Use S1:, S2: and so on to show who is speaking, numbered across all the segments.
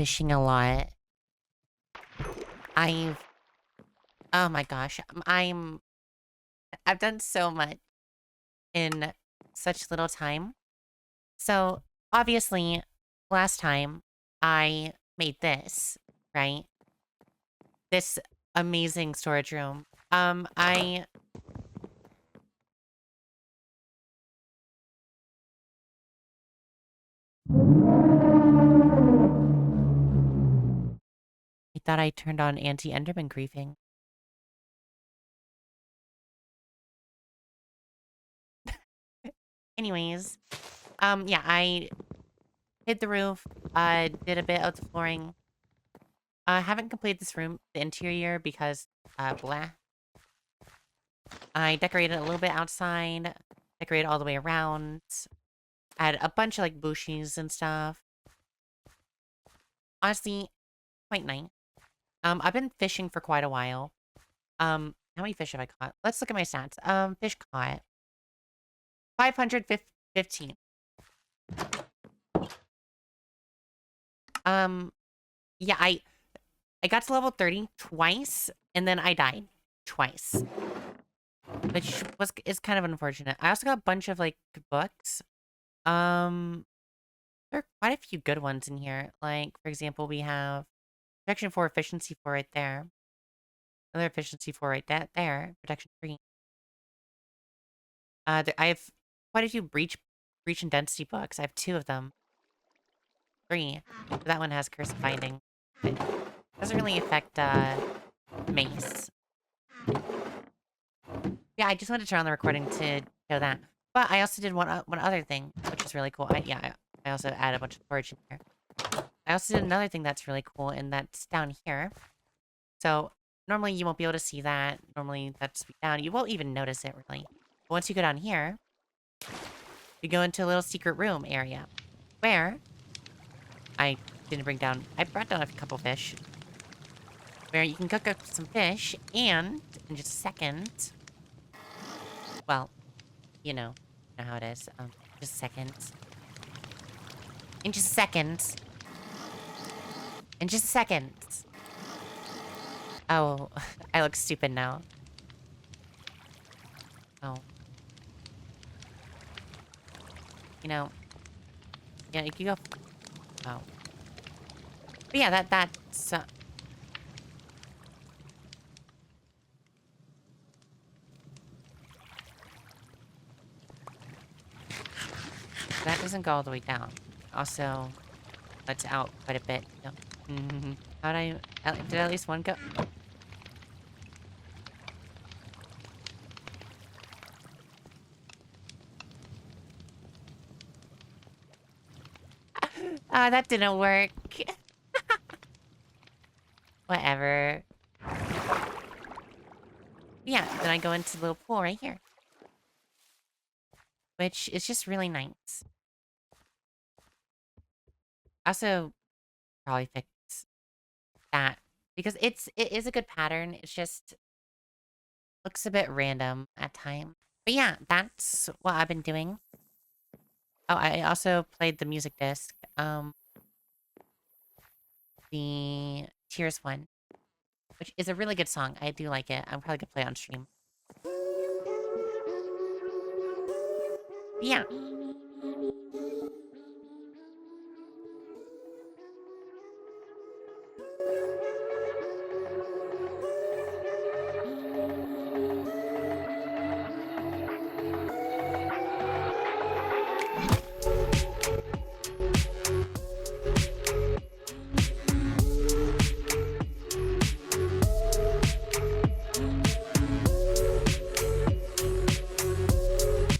S1: fishing a lot. I've oh my gosh, I've done so much in such little time. So, obviously, last time I made this, right? This amazing storage room. I thought I turned on anti-Enderman griefing. Anyways, yeah, I hid the roof, did a bit of the flooring. I haven't completed this room, the interior, because, blah. I decorated a little bit outside, decorated all the way around. I had a bunch of, like, bushes and stuff. Honestly, quite nice. I've been fishing for quite a while. How many fish have I caught? Let's look at my stats. Fish caught. 515. Yeah, I got to level 30 twice, and then I died twice, which is kind of unfortunate. I also got a bunch of, like, books. There are quite a few good ones in here. Like, for example, we have protection 4, efficiency 4 right there. Another efficiency 4 right there. Protection 3. I have quite a few breach and density books. I have 2 of them. 3. But that one has curse of binding. It doesn't really affect mace. Yeah, I just wanted to turn on the recording to show that. But I also did one other thing, which is really cool. I also added a bunch of storage in here. I also did another thing that's really cool, and that's down here. So normally you won't be able to see that. Normally that's down. You won't even notice it really. But once you go down here, you go into a little secret room area where I brought down a couple fish. Where you can cook up some fish and in just a second, well, you know how it is. Just a second. In just a second. In just a second. Oh, I look stupid now. Oh. Yeah, you can go. Oh. But yeah, that's. That doesn't go all the way down. Also, lets out quite a bit. Yep. Did at least one go? That didn't work. Whatever. Yeah, then I go into the little pool right here. Which is just really nice. Also, probably fix that. Because it is a good pattern. It's just looks a bit random at times. But yeah, that's what I've been doing. Oh, I also played the music disc. The Tears one. Which is a really good song. I do like it. I'm probably gonna play it on stream. But yeah.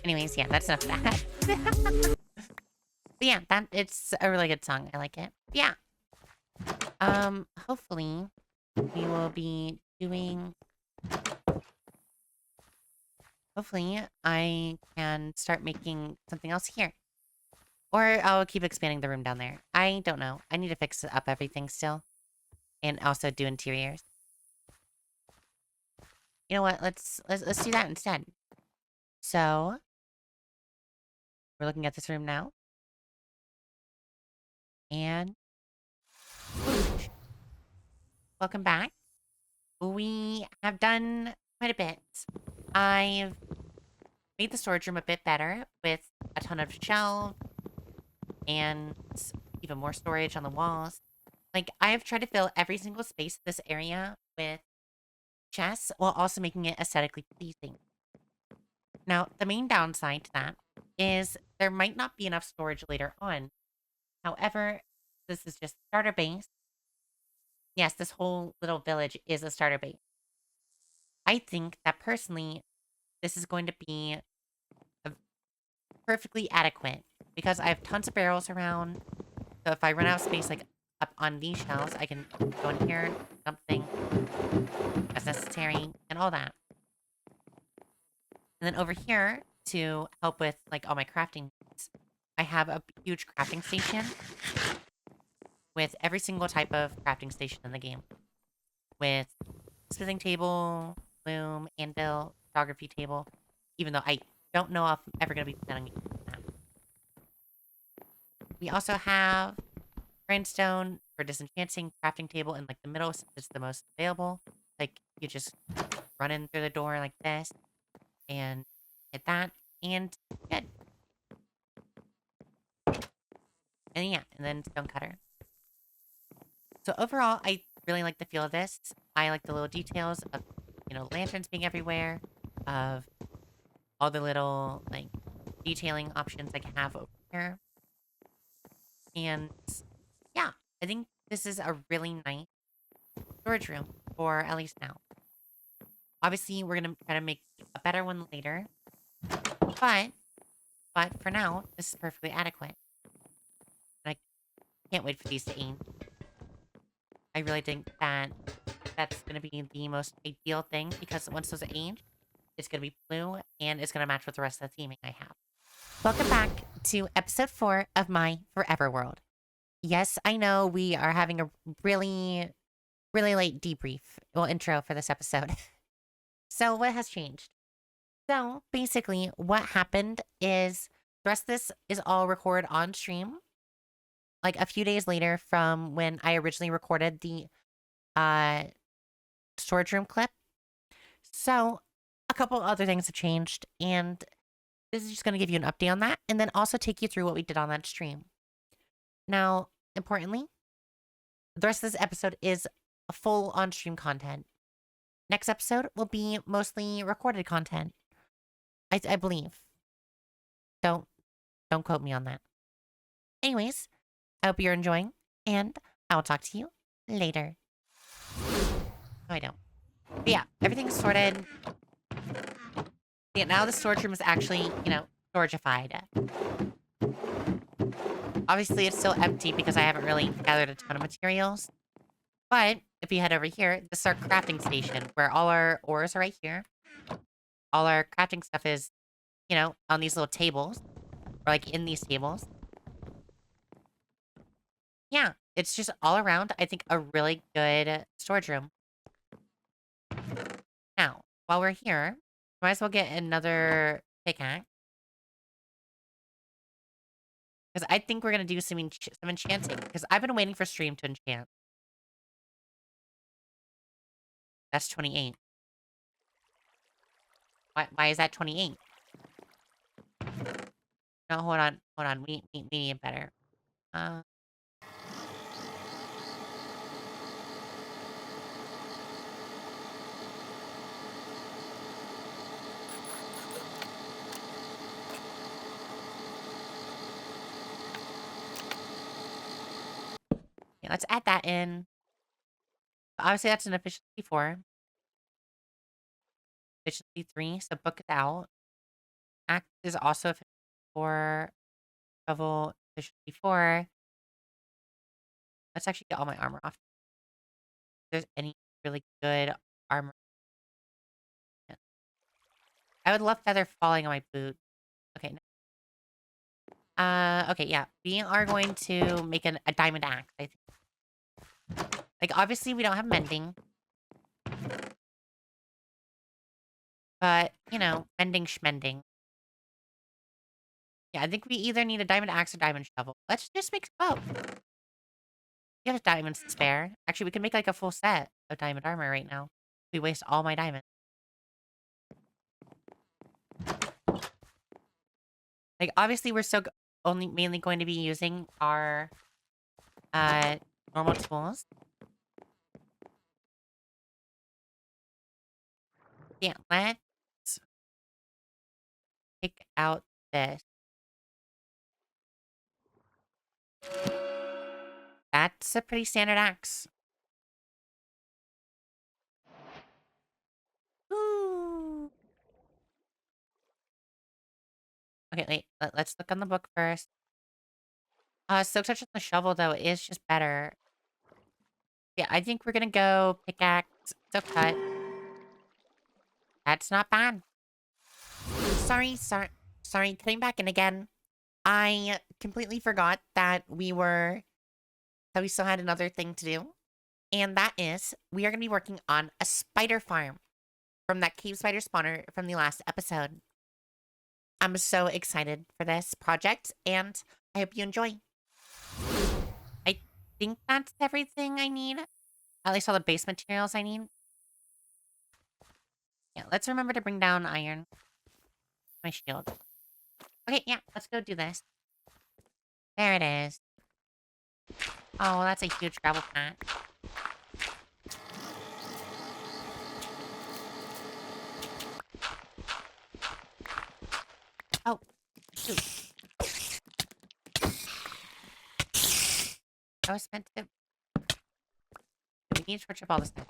S1: Anyways, yeah, that's enough of that. But yeah, it's a really good song. I like it. Yeah. Hopefully we will be doing. Hopefully I can start making something else here. Or I'll keep expanding the room down there. I don't know. I need to fix up everything still. And also do interiors. You know what? Let's do that instead. So we're looking at this room now. And welcome back. We have done quite a bit. I've made the storage room a bit better with a ton of shelves and even more storage on the walls. Like, I've tried to fill every single space in this area with chests while also making it aesthetically pleasing. Now, the main downside to that is there might not be enough storage later on. However, this is just starter base. Yes, this whole little village is a starter base. I think that personally, this is going to be a perfectly adequate because I have tons of barrels around. So if I run out of space, like up on these shelves, I can go in here, something as necessary, and all that. And then over here to help with like all my crafting needs, I have a huge crafting station with every single type of crafting station in the game, with smithing table, loom, anvil, photography table. Even though I don't know if I'm ever going to be planning that. We also have grindstone for disenchanting, crafting table in like the middle since it's the most available. Like you just run in through the door like this and hit that and good. And yeah, and then stone cutter. So overall, I really like the feel of this. I like the little details of, lanterns being everywhere, of all the little like detailing options I can have over here. And yeah, I think this is a really nice storage room for at least now. Obviously, we're gonna try to make a better one later, but for now, this is perfectly adequate. And I can't wait for these to age. I really think that that's gonna be the most ideal thing because once those age, it's gonna be blue and it's gonna match with the rest of the theming I have. Welcome back to episode 4 of my Forever World. Yes, I know we are having a really, really late debrief, intro for this episode. So, what has changed? So, basically, what happened is the rest of this is all recorded on stream, like a few days later from when I originally recorded the uh, storage room clip. So, a couple other things have changed, and this is just going to give you an update on that, and then also take you through what we did on that stream. Now, importantly, the rest of this episode is a full on-stream content. Next episode will be mostly recorded content. I believe. Don't quote me on that. Anyways, I hope you're enjoying, and I will talk to you later. No, I don't. But yeah, everything's sorted. Yeah, now the storage room is actually, storagified. Obviously, it's still empty because I haven't really gathered a ton of materials. But if you head over here, this is our crafting station where all our ores are right here. All our crafting stuff is, on these little tables. Or like in these tables. Yeah, it's just all around, I think, a really good storage room. Now, while we're here, might as well get another pickaxe. Because I think we're going to do some enchanting. Because I've been waiting for stream to enchant. That's 28. Why is that 28? No, hold on. Hold on. We need better. Yeah, let's add that in. Obviously, that's an efficiency 4. Efficiency 3, so book it out. Act is also efficiency 4. Shovel, efficiency 4. Let's actually get all my armor off. If there's any really good armor. Yeah. I would love feather falling on my boot. Okay. Okay, yeah. We are going to make a diamond axe, I think. Like, obviously, we don't have mending. But, mending schmending. Yeah, I think we either need a diamond axe or diamond shovel. Let's just make both. You have diamonds to spare. Actually, we can make like a full set of diamond armor right now. We waste all my diamonds. Like, obviously, we're still only mainly going to be using our normal tools. Yeah, let's pick out this. That's a pretty standard axe. Ooh. Okay, wait. Let's look on the book first. Silk touch on the shovel, though, is just better. Yeah, I think we're gonna go pickaxe, silk cut. That's not bad. Sorry, cutting back in again. I completely forgot that we still had another thing to do. And that is, we are going to be working on a spider farm from that cave spider spawner from the last episode. I'm so excited for this project, and I hope you enjoy. I think that's everything I need. At least all the base materials I need. Yeah, let's remember to bring down iron. My shield. Okay, yeah, let's go do this. There it is. Oh, that's a huge gravel plat. Oh, shoot. I was meant to... We need to torch up all this stuff.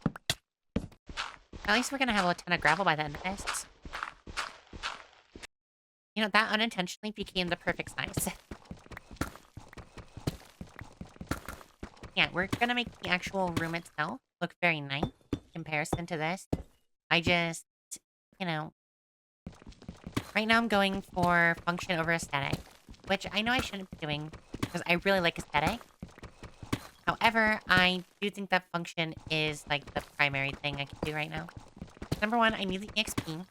S1: At least we're gonna have a ton of gravel by the end of this. You know, that unintentionally became the perfect size. Yeah, we're gonna make the actual room itself look very nice in comparison to this. I just, you know... Right now I'm going for function over aesthetic, which I know I shouldn't be doing because I really like aesthetic. However, I do think that function is like the primary thing I can do right now. Number one, I need the EXP.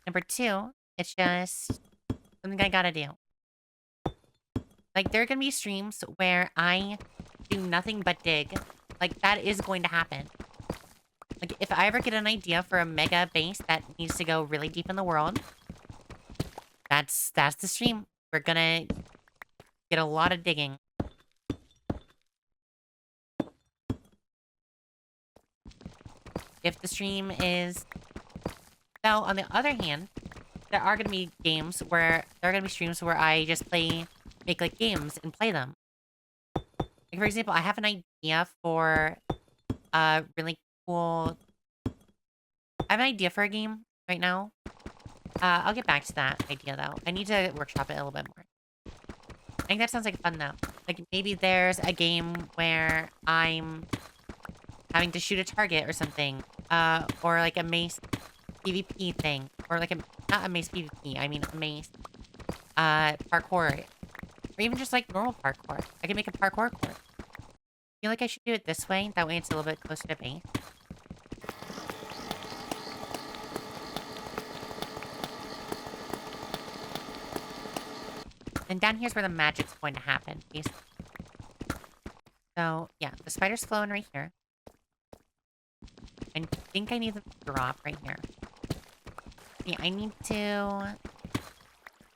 S1: Number two, it's just something I gotta do. Like, there are gonna be streams where I do nothing but dig. Like, that is going to happen. Like, if I ever get an idea for a mega base that needs to go really deep in the world, that's the stream. We're gonna get a lot of digging. If the stream is... Now, on the other hand, there are going to be games where... There are going to be streams where I just make, like, games and play them. Like, for example, I have an idea for a really cool... I have an idea for a game right now. I'll get back to that idea, though. I need to workshop it a little bit more. I think that sounds like fun, though. Like, maybe there's a game where I'm having to shoot a target or something. Or, like, a mace PvP thing. Or, like, not a mace PvP. I mean, a mace, parkour. Or even just, like, normal parkour. I can make a parkour course. I feel like I should do it this way. That way it's a little bit closer to base. And down here's where the magic's going to happen, basically. So, yeah, the spider's flowing right here. I think I need the drop right here. Yeah, I need to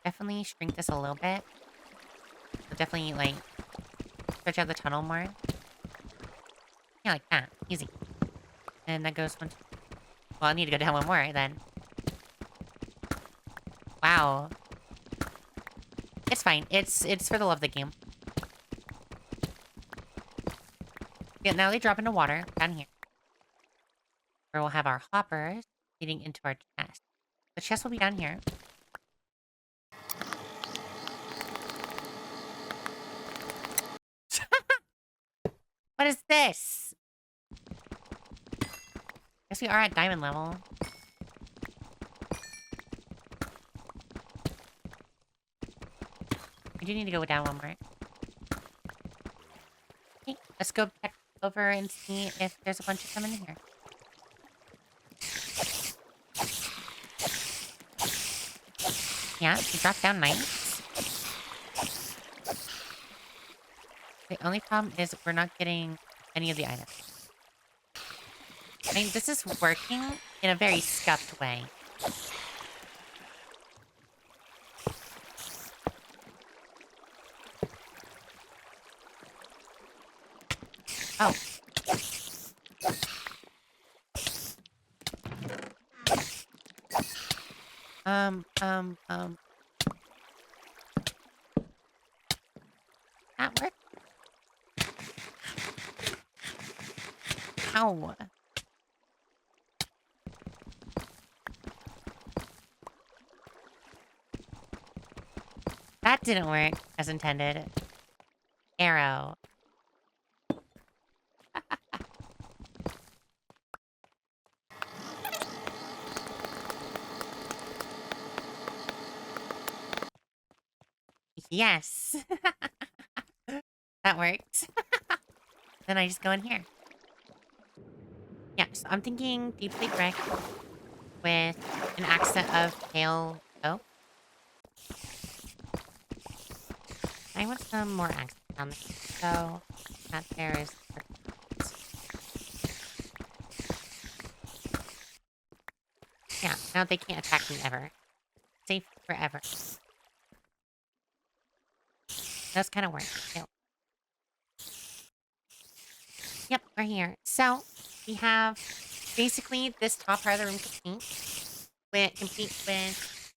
S1: definitely shrink this a little bit. So definitely, like, stretch out the tunnel more. Yeah, like that. Easy. And that goes one... Well, I need to go down one more, then. Wow. It's fine. It's for the love of the game. Yeah, now they drop into water down here. Where we'll have our hoppers leading into our chest. The chest will be down here. What is this? Guess we are at diamond level. We do need to go down one more. Okay, let's go back over and see if there's a bunch of them in here. Yeah, she dropped down nice. The only problem is we're not getting any of the items. I mean, this is working in a very scuffed way. Oh. Um, um, um. That work? Ow. That didn't work as intended. Arrow. Yes. That works. Then I just go in here. Yeah, so I'm thinking deeply brick with an accent of pale oak. I want some more accent on there. So that there is. Yeah, now they can't attack me ever. Safe forever. That's kind of work. Yep, we're here. So we have basically this top part of the room complete with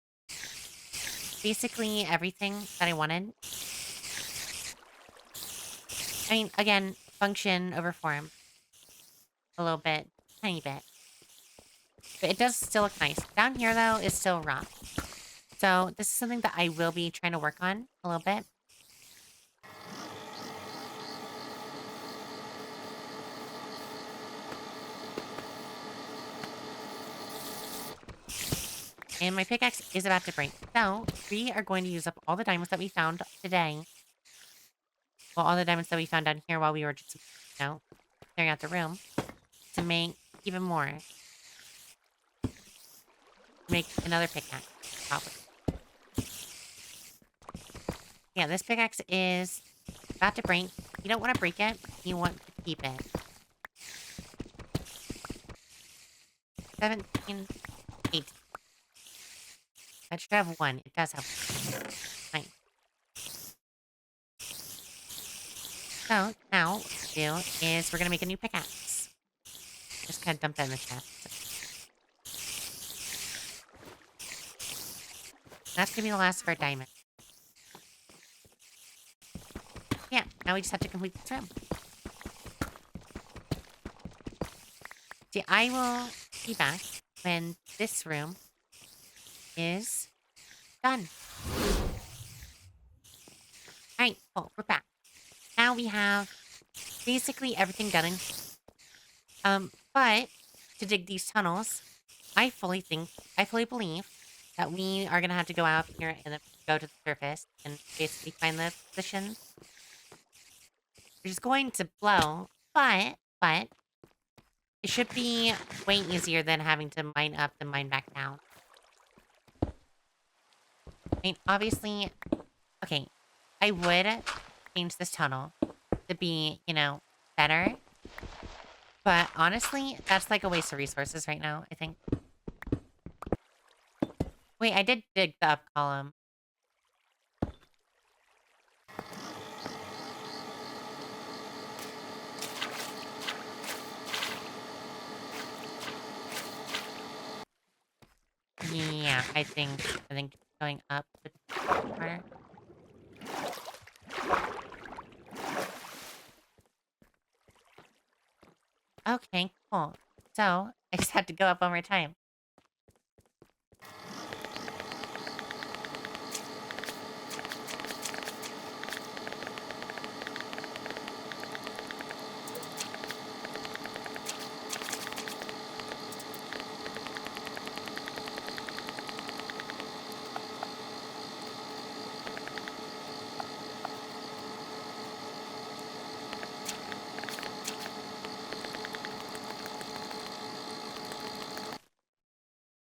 S1: basically everything that I wanted. I mean, again, function over form. A little bit, tiny bit. But it does still look nice. Down here, though, is still rough. So this is something that I will be trying to work on a little bit. And my pickaxe is about to break. So we are going to use up all the diamonds that we found today. Well, all the diamonds that we found down here while we were just, clearing out the room. To make even more. Make another pickaxe. Probably. Yeah, this pickaxe is about to break. You don't want to break it. You want to keep it. 17, 18. That should have one. It does have one. Nice. So, now what we'll do is we're going to make a new pickaxe. Just kind of dump that in the chest. That's going to be the last of our diamond. Yeah, now we just have to complete this room. See, I will be back when this room is done. Alright, cool. We're back. Now we have basically everything done. But to dig these tunnels, I fully believe that we are gonna have to go out here and then go to the surface and basically find the position. We're just going to blow, but it should be way easier than having to mine up and mine back down. I mean, obviously, okay, I would change this tunnel to be, better. But honestly, that's like a waste of resources right now, I think. Wait, I did dig the up column. Yeah, I think going up with harder. Okay, cool. So I just have to go up one more time.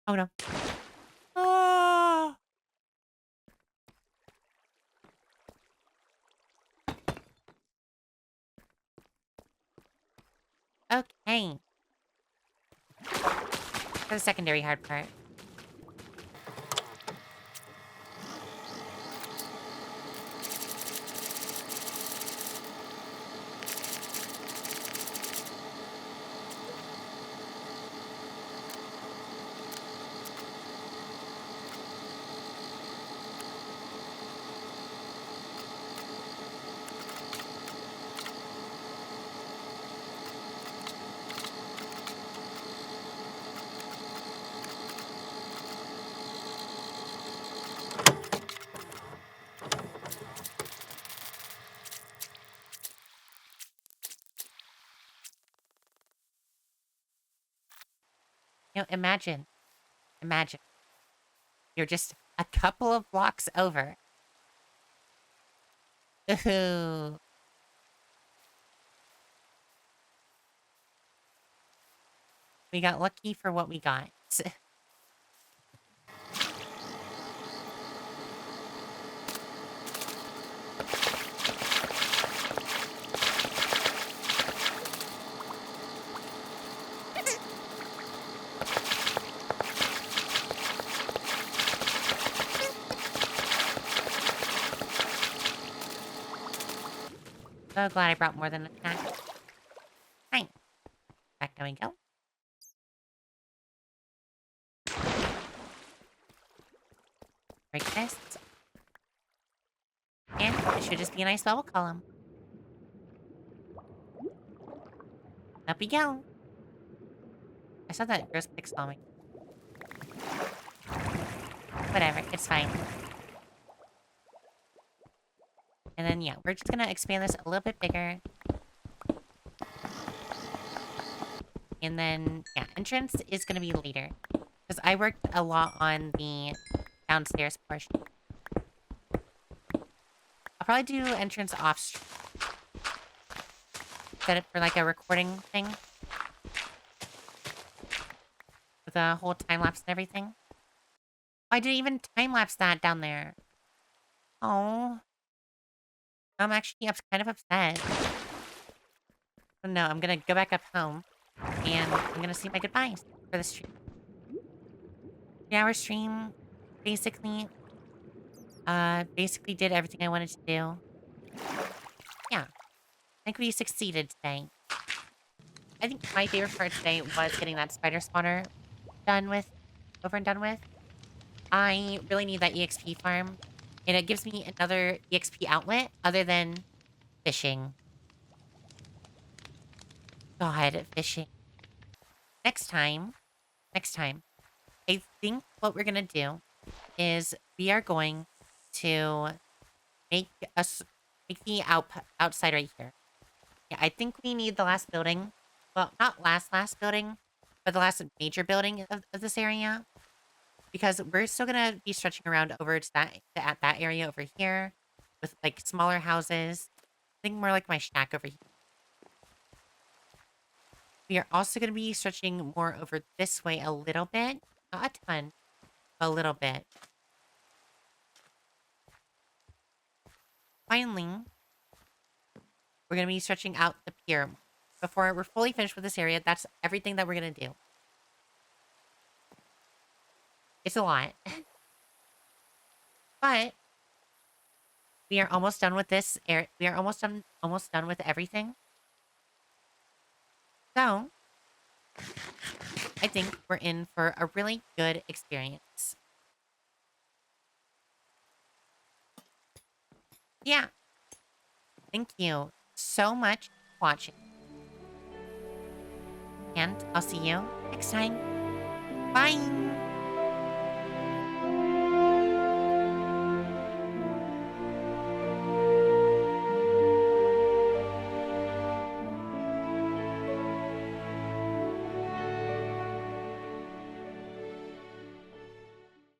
S1: Oh no. Oh! Okay. For the secondary hard part. Imagine. Imagine. You're just a couple of blocks over. Ooh. We got lucky for what we got. So glad I brought more than a snack. Fine. Back we go. Break this. And it should just be a nice bubble column. Up we go. I saw that gross pig saw me. Whatever, it's fine. And then, yeah, we're just gonna expand this a little bit bigger. And then, yeah, entrance is gonna be later. Because I worked a lot on the downstairs portion. I'll probably do entrance off stream. Set it for like a recording thing. With a whole time-lapse and everything. I didn't even time-lapse that down there. Oh. I'm actually kind of upset. So no, I'm gonna go back up home. And I'm gonna say my goodbyes for the stream. 3-hour stream. Basically did everything I wanted to do. Yeah. I think we succeeded today. I think my favorite part today was getting that spider spawner over and done with. I really need that EXP farm. And it gives me another EXP outlet other than fishing. God, fishing. Next time, I think what we're gonna do is we are going to make the outside right here. Yeah, I think we need the last building. Well, not last building, but the last major building of this area. Because we're still gonna be stretching around over to that area over here with like smaller houses. I think more like my shack over here. We are also gonna be stretching more over this way a little bit. Not a ton, a little bit. Finally, we're going to be stretching out the pier. Before we're fully finished with this area, that's everything that we're going to do. It's a lot. But we are almost done with this area. We are almost done with everything. So, I think we're in for a really good experience. Yeah. Thank you so much for watching. And I'll see you next time. Bye!